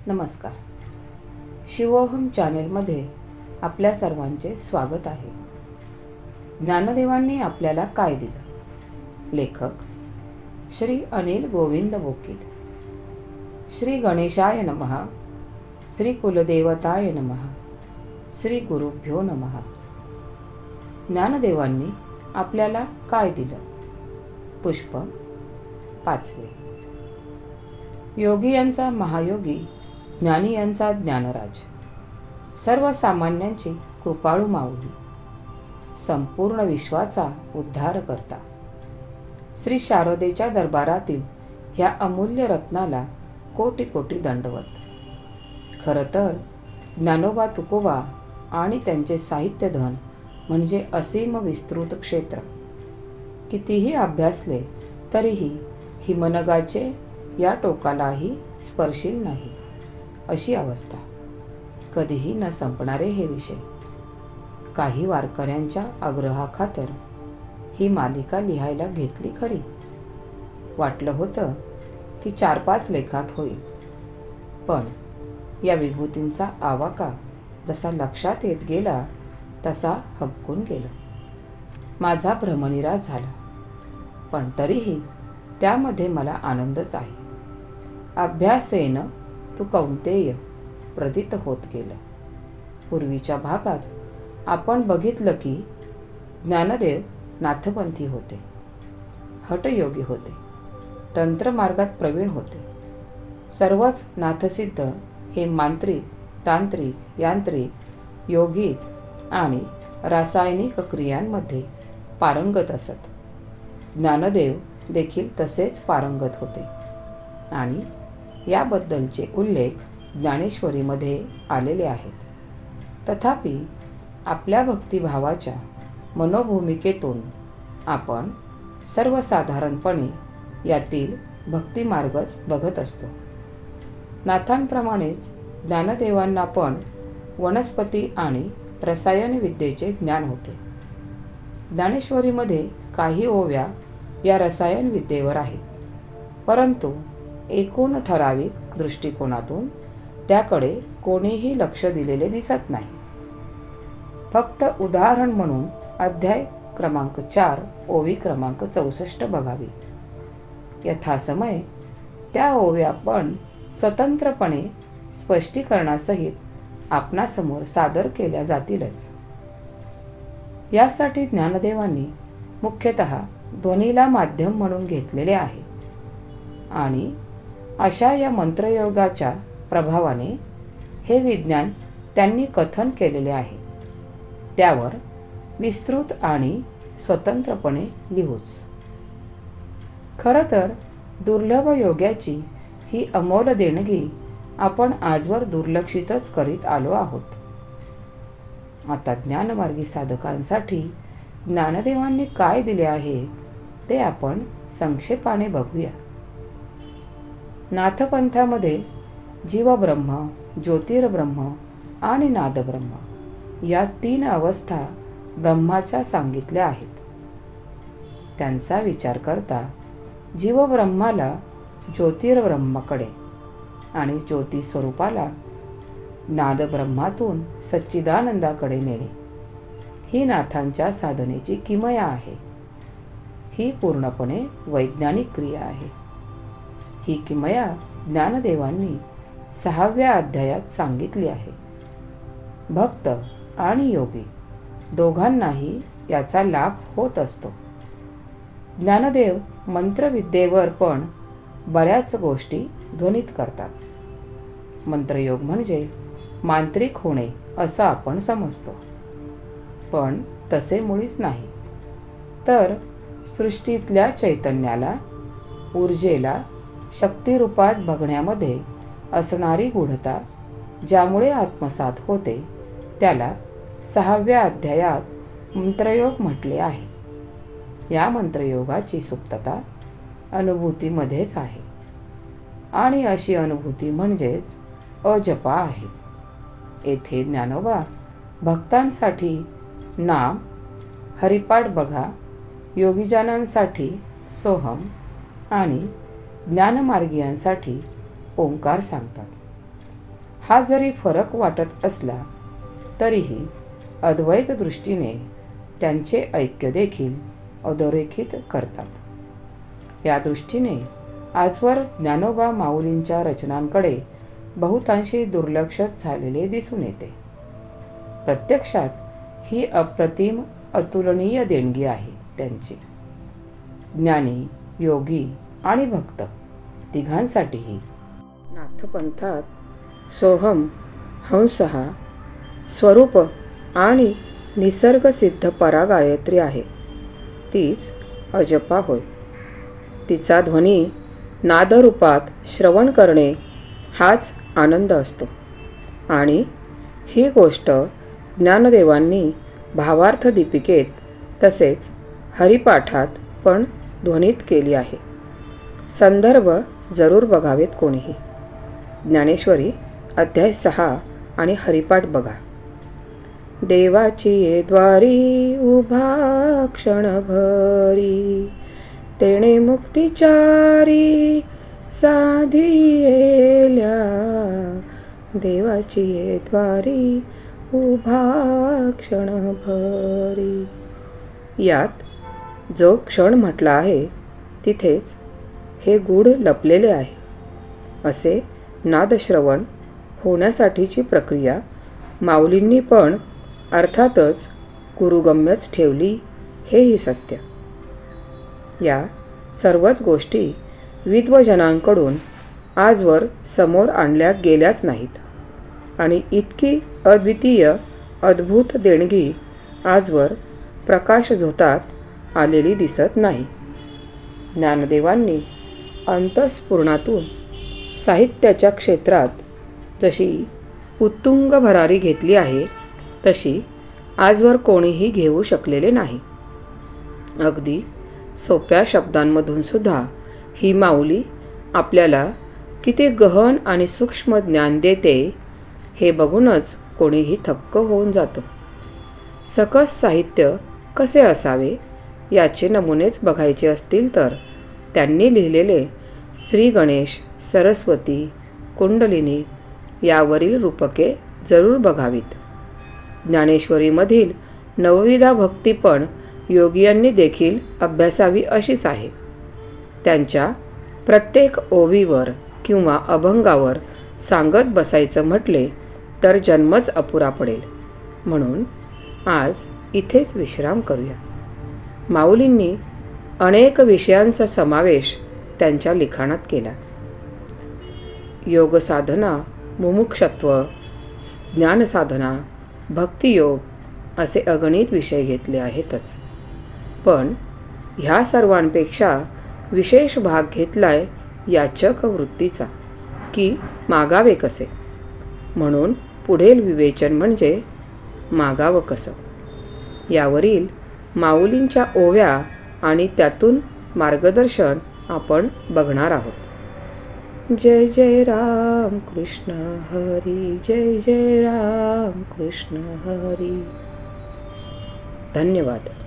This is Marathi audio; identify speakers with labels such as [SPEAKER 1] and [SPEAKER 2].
[SPEAKER 1] नमस्कार. शिवोहम चॅनेलमध्ये आपल्या सर्वांचे स्वागत आहे. ज्ञानदेवांनी आपल्याला काय दिलं? लेखक श्री अनिल गोविंद वकील. श्री गणेशाय नमः. श्री कुलदेवताय नमः. श्री गुरुभ्यो नमः. ज्ञानदेवांनी आपल्याला काय दिलं? पुष्प 5. योगी यांचा महायोगी, ज्ञानी यांचा ज्ञानराज, सर्वसामान्यांची कृपाळू माऊली, संपूर्ण विश्वाचा उद्धार करता. श्री शारदेच्या दरबारातील ह्या अमूल्य रत्नाला कोटी कोटी दंडवत. खरं तर ज्ञानोबा तुकोबा आणि त्यांचे साहित्यधन म्हणजे असीम विस्तृत क्षेत्र. कितीही अभ्यासले तरीही हिमनगाचे या टोकालाही स्पर्शील नाही अशी अवस्था. कधीही न संपणारे हे विषय. काही वारकऱ्यांच्या आग्रहाखातर ही मालिका लिहायला घेतली खरी. वाटलं होतं की 4-5 लेखात होईल, पण या विभूतींचा आवाका जसा लक्षात येत गेला तसा हबकून गेलं. माझा भ्रमनिरास झाला, पण तरीही त्यामध्ये मला आनंदच आहे. अभ्यासेन तू कौंतेय प्रतीत होत गेलं. पूर्वीच्या भागात आपण बघितलं की ज्ञानदेव नाथपंथी होते, हठयोगी होते, तंत्रमार्गात प्रवीण होते. सर्वच नाथसिद्ध हे मांत्रिक, तांत्रिक, यांत्रिक, योगिक आणि रासायनिक क्रियांमध्ये पारंगत असत. ज्ञानदेव देखील तसेच पारंगत होते आणि याबद्दलचे उल्लेख ज्ञानेश्वरीमध्ये आलेले आहेत. तथापि आपल्या भक्तिभावाच्या मनोभूमिकेतून आपण सर्वसाधारणपणे यातील भक्तिमार्गच बघत असतो. नाथांप्रमाणेच ज्ञानदेवांना पण वनस्पती आणि रसायनविद्येचे ज्ञान होते. ज्ञानेश्वरीमध्ये काही ओव्या या रसायनविद्येवर आहेत, परंतु एकूण ठराविक दृष्टिकोनातून त्याकडे कोणीही लक्ष दिलेले दिसत नाही. फक्त उदाहरण म्हणून अध्याय क्रमांक 4 ओवी क्रमांक 64 बघावी. यथासमय त्या ओव्या पण स्वतंत्रपणे स्पष्टीकरणासहित आपणासमोर सादर केल्या जातीलच. यासाठी ज्ञानदेवांनी मुख्यतः ध्वनीला माध्यम म्हणून घेतलेले आहे आणि अशा या मंत्रयोगाच्या प्रभावाने हे विज्ञान त्यांनी कथन केलेले आहे. त्यावर विस्तृत आणि स्वतंत्रपणे लिहूच. खरं तर दुर्लभ योगाची ही अमोल देणगी आपण आजवर दुर्लक्षितच करीत आलो आहोत. आता ज्ञानमार्गी साधकांसाठी ज्ञानदेवांनी काय दिले आहे ते आपण संक्षेपाने बघूया. नाथपंथामध्ये जीवब्रह्म, ज्योतिर्ब्रह्म आणि नादब्रह्म या 3 अवस्था ब्रह्माच्या सांगितल्या आहेत. त्यांचा विचार करता जीवब्रह्माला ज्योतिर्ब्रह्माकडे आणि ज्योती स्वरूपाला नादब्रह्मातून सच्चिदानंदाकडे नेणे ही नाथांच्या साधनेची किमया आहे. ही पूर्णपणे वैज्ञानिक क्रिया आहे. ही किमया ज्ञानदेवांनी 6व्या अध्यायात सांगितली आहे. भक्त आणि योगी दोघांनाही याचा लाभ होत असतो. ज्ञानदेव मंत्रविद्येवर पण बऱ्याच गोष्टी ध्वनित करतात. मंत्रयोग म्हणजे मांत्रिक होणे असं आपण समजतो, पण तसे मुळीच नाही. तर सृष्टीतल्या चैतन्याला, ऊर्जेला शक्तिरूपात बघण्यामध्ये असणारी गूढता ज्यामुळे आत्मसात होते त्याला 6व्या अध्यायात मंत्रयोग म्हटले आहे. या मंत्रयोगाची सुप्तता अनुभूतीमध्येच आहे आणि अशी अनुभूती म्हणजेच अजपा आहे. येथे ज्ञानोबा भक्तांसाठी नाम हरिपाठ बघा, योगीजनांसाठी सोहम आणि ज्ञानमार्गीयांसाठी ओंकार सांगतात. हा जरी फरक वाटत असला तरीही अद्वैत दृष्टीने त्यांचे ऐक्य देखील अधोरेखित करतात. या दृष्टीने आजवर ज्ञानोबा माऊलींच्या रचनांकडे बहुतांशी दुर्लक्षच झालेले दिसून येते. प्रत्यक्षात ही अप्रतिम अतुलनीय देणगी आहे त्यांची. ज्ञानी, योगी आणि भक्त तिघांसाठीही नाथपंथात सोहम, हंसहा, स्वरूप आणि निसर्गसिद्ध परागायत्री आहे. तीच अजपा होय. तिचा ध्वनी नादरूपात श्रवण करणे हाच आनंद असतो. आणि ही गोष्ट ज्ञानदेवांनी भावार्थ दीपिकेत तसेच हरिपाठात पण ध्वनित केली आहे. संदर्भ जरूर बघावेत कोणीही. ज्ञानेश्वरी अध्याय 6 आणि हरिपाठ बघा. देवाची ये द्वारी उभा क्षणभरी, तेणे मुक्तिचारी साधियेल्या. देवाची ये द्वारी उभा क्षणभरी. यात जो क्षण म्हटला आहे तिथेच हे गूढ लपलेले आहे. असे नादश्रवण होण्यासाठीची प्रक्रिया माऊलींनी पण अर्थातच गुरुगम्यच ठेवली, हेही सत्य. या सर्वच गोष्टी विद्वजनांकडून आजवर समोर आणल्या गेल्याच नाहीत आणि इतकी अद्वितीय अद्भुत देणगी आजवर प्रकाशझोतात आलेली दिसत नाही. ज्ञानदेवांनी अंतःस्फुरणातून साहित्याच्या क्षेत्रात जशी उत्तुंग भरारी घेतली आहे तशी आजवर कोणीही घेऊ शकलेले नाही. अगदी सोप्या शब्दांमधून सुद्धा ही माऊली आपल्याला किती गहन आणि सूक्ष्म ज्ञान देते हे बघूनच कोणीही थक्क होऊन जातो. सकस साहित्य कसे असावे याचे नमुनेच बघायचे असतील तर त्यांनी लिहिलेले श्री गणेश, सरस्वती, कुंडलिनी यावरील रूपके जरूर बघावीत. ज्ञानेश्वरीमधील नवविधा भक्ती पण योगियांनी देखील अभ्यासावी अशीच आहे. त्यांच्या प्रत्येक ओवीवर किंवा अभंगावर सांगत बसायचं म्हटले तर जन्मच अपुरा पडेल. म्हणून आज इथेच विश्राम करूया. माऊलींनी अनेक विषयांचा समावेश त्यांच्या लिखाणात केला. योग साधना, मुमुक्षत्व, ज्ञानसाधना, भक्तियोग असे अगणित विषय घेतले आहेतच. पण ह्या सर्वांपेक्षा विशेष भाग घेतलाय याचक वृत्तीचा की मागावे कसे. म्हणून पुढील विवेचन म्हणजे मागावं कसं यावरील माऊलींच्या ओव्या आणि त्यातून मार्गदर्शन आपण बघणार आहोत. जय जय राम कृष्ण हरी, जय जय राम कृष्ण हरी. धन्यवाद.